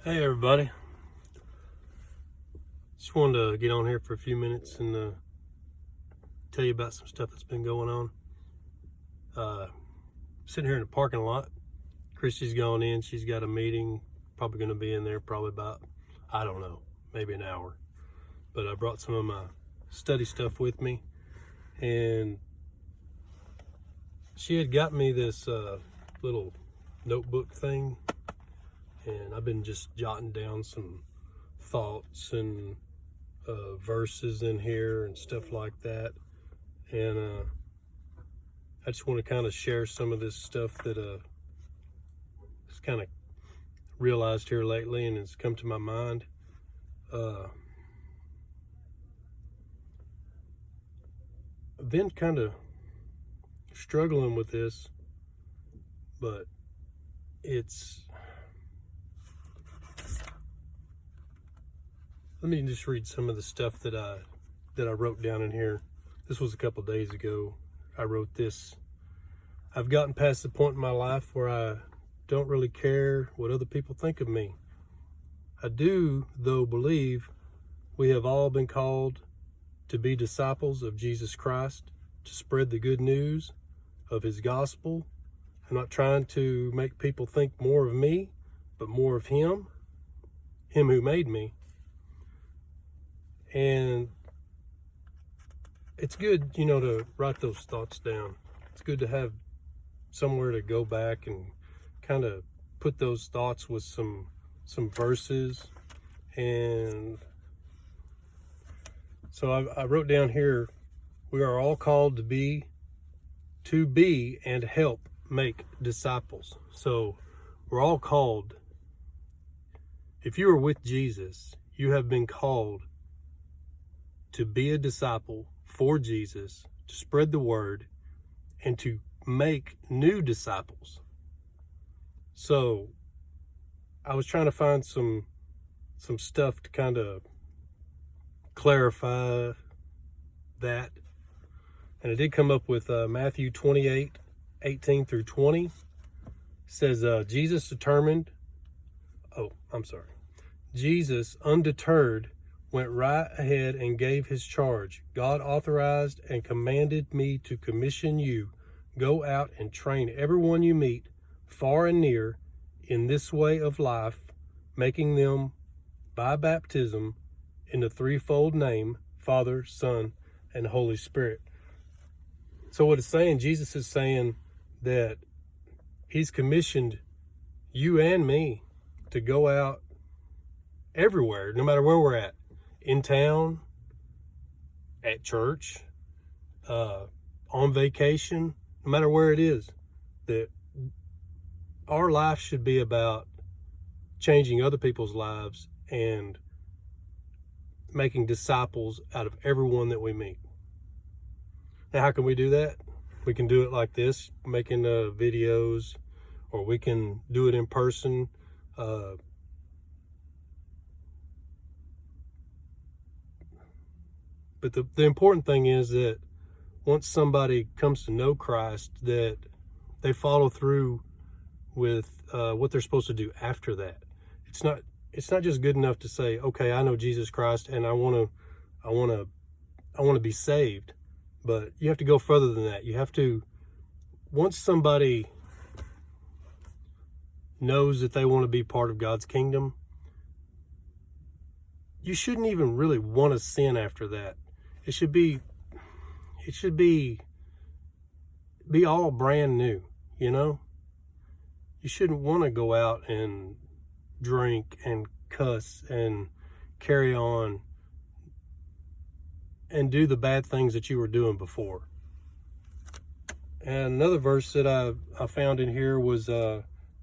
Hey everybody, just wanted to get on here for a few minutes and tell you about some stuff that's been going on. Sitting here in the parking lot. Christy's gone in, she's got a meeting, probably going to be in there probably about, I don't know, maybe an hour. But I brought some of my study stuff with me, and she had got me this little notebook thing, and I've been just jotting down some thoughts and verses in here and stuff like that. And I just want to kind of share some of this stuff that just kind of realized here lately and has come to my mind. I've been kind of struggling with this, but let me just read some of the stuff that I wrote down in here. This was a couple days ago. I wrote this. I've gotten past the point in my life where I don't really care what other people think of me. I do, though, believe we have all been called to be disciples of Jesus Christ, to spread the good news of his gospel. I'm not trying to make people think more of me, but more of him who made me. And it's good, to write those thoughts down. It's good to have somewhere to go back and kind of put those thoughts with some verses. And so I wrote down here, we are all called to be and help make disciples. So we're all called. If you are with Jesus, you have been called to be a disciple for Jesus, to spread the word, and to make new disciples. So I was trying to find some stuff to kind of clarify that. And I did come up with Mathew 28:18 through 20. It says, Jesus undeterred went right ahead and gave his charge. God authorized and commanded me to commission you. Go out and train everyone you meet, far and near, in this way of life, making them by baptism in the threefold name, Father, Son, and Holy Spirit. So what it's saying, Jesus is saying that he's commissioned you and me to go out everywhere, no matter where we're at. In town, at church, on vacation, no matter where it is, that our life should be about changing other people's lives and making disciples out of everyone that we meet. Now, how can we do that? We can do it like this, making videos, or we can do it in person. But the important thing is that once somebody comes to know Christ, that they follow through with what they're supposed to do after that. It's not just good enough to say, okay, I know Jesus Christ and I want to be saved. But you have to go further than that. You have to, once somebody knows that they want to be part of God's kingdom, you shouldn't even really want to sin after that. It should be all brand new, You shouldn't want to go out and drink and cuss and carry on and do the bad things that you were doing before. And another verse that I found in here was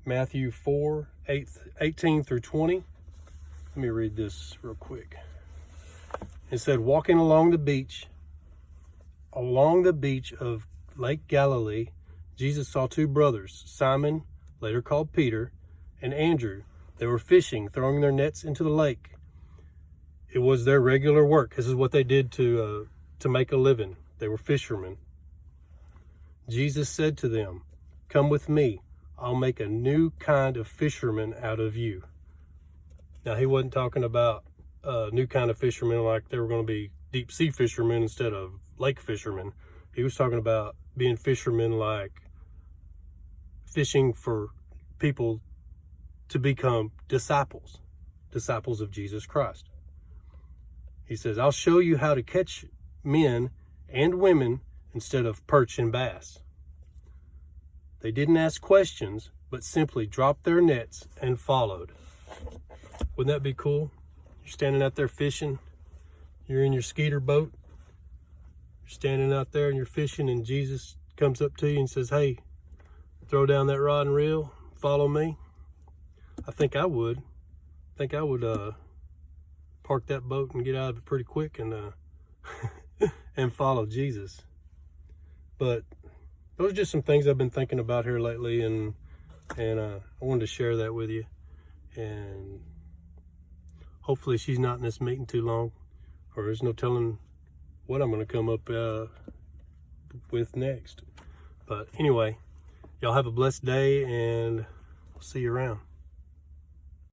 Matthew 4:18 through 20. Let me read this real quick. It said, walking along the beach of Lake Galilee, Jesus saw two brothers, Simon, later called Peter, and Andrew. They were fishing, throwing their nets into the lake. It was their regular work. This is what they did to make a living. They were fishermen. Jesus said to them, come with me. I'll make a new kind of fisherman out of you. Now, he wasn't talking about a new kind of fishermen, like they were going to be deep sea fishermen instead of lake fishermen. He was talking about being fishermen, like fishing for people to become disciples of Jesus Christ. He says, I'll show you how to catch men and women instead of perch and bass. They didn't ask questions, but simply dropped their nets and followed. Wouldn't that be cool? You're standing out there fishing. You're in your skeeter boat. You're standing out there and you're fishing, and Jesus comes up to you and says, hey, throw down that rod and reel, follow me. I think I would. Park that boat and get out of it pretty quick and and follow Jesus. But those are just some things I've been thinking about here lately, and I wanted to share that with you. And hopefully she's not in this meeting too long, or there's no telling what I'm going to come up with next. But anyway, y'all have a blessed day, and I'll see you around.